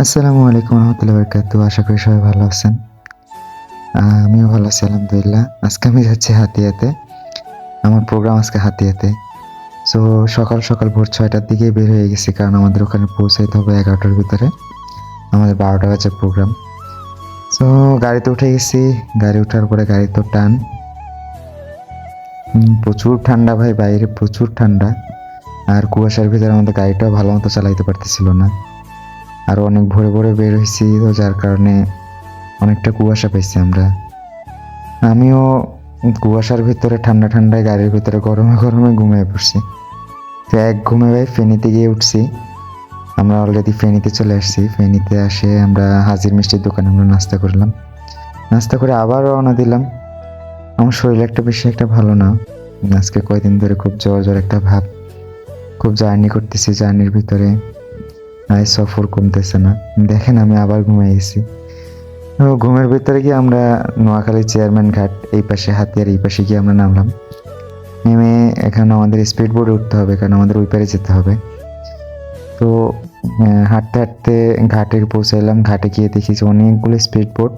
আসসালামু আলাইকুম রহমতুল্লাহ বারকাতুহু। আশা করি সবাই ভালো আছেন। আমিও ভালো আছি আলহামদুলিল্লাহ। আজকে আমি যাচ্ছি হাতিয়াতে। আমার প্রোগ্রাম আজকে হাতিয়াতে। সো সকাল ভোর ৬টার দিকেই বের হয়ে গেছি, কারণ আমাদের ওখানে পৌঁছাইতে হবে ১১টার ভিতরে। আমাদের ১২টা বাজে প্রোগ্রাম। সো গাড়িতে উঠে গেছি। গাড়ি ওঠার পরে গাড়ি তো টান। প্রচুর ঠান্ডা ভাই, বাইরে প্রচুর ঠান্ডা। আর কুয়াশার ভিতরে আমাদের গাড়িটাও ভালো মতো চালাইতে পারতেছিল না। আর অনেক ভোরে বের হইছি, তো যার কারণে অনেকটা কুয়াশা পাইছি আমরা। আমিও কুয়াশার ভিতরে ঠান্ডায় গাড়ির ভিতরে গরমে ঘুমিয়ে পড়ছি। তো এক ঘুমে ভাই ফেনীতে গিয়ে উঠছি। আমরা অলরেডি ফেনীতে চলে আসছি। ফেনীতে আসে আমরা হাজির মিষ্টির দোকানে আমরা নাস্তা করলাম। নাস্তা করে আবার রওনা দিলাম। আমার শরীর বেশি একটা ভালো না। আজকে কয়দিন ধরে খুব জ্বর একটা ভাব। খুব জার্নি করতেছি, জার্নির ভিতরে সফর কমতেছে না। দেখেন আমি আবার ঘুমিয়ে গেছি। তো ঘুমের ভিতরে গিয়ে আমরা নোয়াখালী চেয়ারম্যান ঘাট, এই পাশে হাতিয়ার এই পাশে গিয়ে আমরা নামলাম। নেমে এখানে আমাদের স্পিড বোর্ডে উঠতে হবে, কারণ আমাদের ওই পারে যেতে হবে। তো হাঁটতে ঘাটে পৌঁছালাম। ঘাটে গিয়ে দেখি যে অনেকগুলো স্পিড বোট।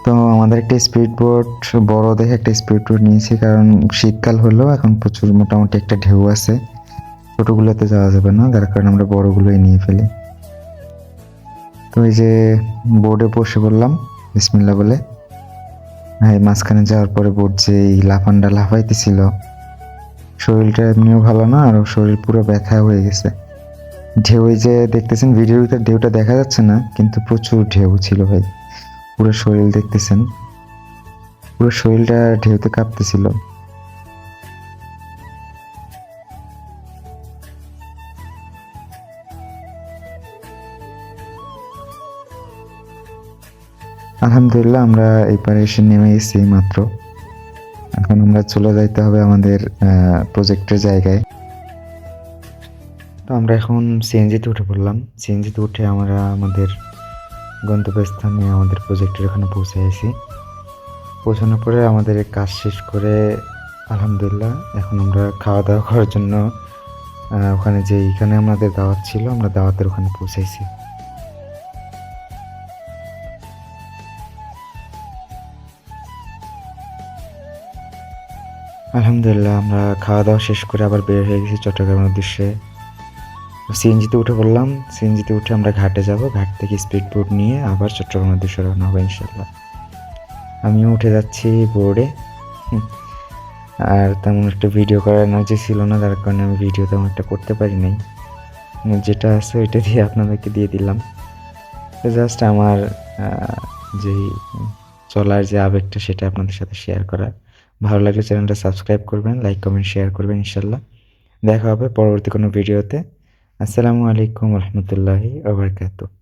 তো আমাদের একটা স্পিড বোট, বড় দেখে একটা স্পিড বোট নিয়েছি, কারণ শীতকাল হলো এখন প্রচুর মোটামুটি একটা ঢেউ আছে। ছোটোগুলোতে যাওয়া যাবে না, যার কারণে আমরা বড়গুলোই নিয়ে ফেলি। তো এই যে বোর্ডে বসে পড়লাম বিসমিল্লাহ বলে। হ্যাঁ, মাঝখানে যাওয়ার পরে বোট যে লাফানটা লাফাইতেছিল, শরীরটা এমনিও ভালো না, আর শরীর পুরো ব্যথা হয়ে গেছে। ঢেউ এই যে দেখতেছেন ভিডিওর ভিতরে ঢেউটা দেখা যাচ্ছে না, কিন্তু প্রচুর ঢেউ ছিল ভাই। পুরো শরীর দেখতেছেন, পুরো শরীরটা ঢেউতে কাঁপতেছিল। আলহামদুলিল্লাহ আমরা এই পারে এসে নেমে গেছি মাত্র। এখন আমরা চলে যাইতে হবে আমাদের প্রজেক্টের জায়গায়। তো আমরা এখন সিএনজিতে উঠে পড়লাম। সিএনজিতে উঠে আমরা আমাদের গন্তব্যস্থানে আমাদের প্রজেক্টের ওখানে পৌঁছে গেছি। পৌঁছানোর পরে আমাদের কাজ শেষ করে আলহামদুলিল্লাহ এখন আমরা খাওয়া দাওয়া করার জন্য ওখানে এইখানে আমাদের দাওয়াত ছিল, আমরা দাওয়াতের ওখানে পৌঁছাইছি। আলহামদুলিল্লাহ আমরা খাওয়া দাওয়া শেষ করে আবার বের হয়ে গেছি চট্টগ্রামের উদ্দেশ্যে। সিএনজিতে উঠে পড়লাম। সিএনজিতে উঠে আমরা ঘাটে যাব। ঘাট থেকে স্পিড বোট নিয়ে আবার চট্টগ্রামের উদ্দেশ্যে রওনা হবে ইনশাল্লাহ। আমিও উঠে যাচ্ছি বোর্ডে। আর তেমন একটা ভিডিও করার এনার্জি ছিল না, যার কারণে আমি ভিডিও তেমন একটা করতে পারি নাই। যেটা আছে ওইটা দিয়ে আপনাদেরকে দিয়ে দিলাম। তো জাস্ট আমার যেই চলার যে আবেগটা সেটা আপনাদের সাথে শেয়ার করা। ভালো লাগলে চ্যানেলটা সাবস্ক্রাইব করবেন, লাইক কমেন্ট শেয়ার করবেন ইনশাল্লাহ। দেখা হবে পরবর্তী কোনো ভিডিওতে। আসসালামু আলাইকুম রহমতুল্লাহি ওয়া বারাকাতুহু।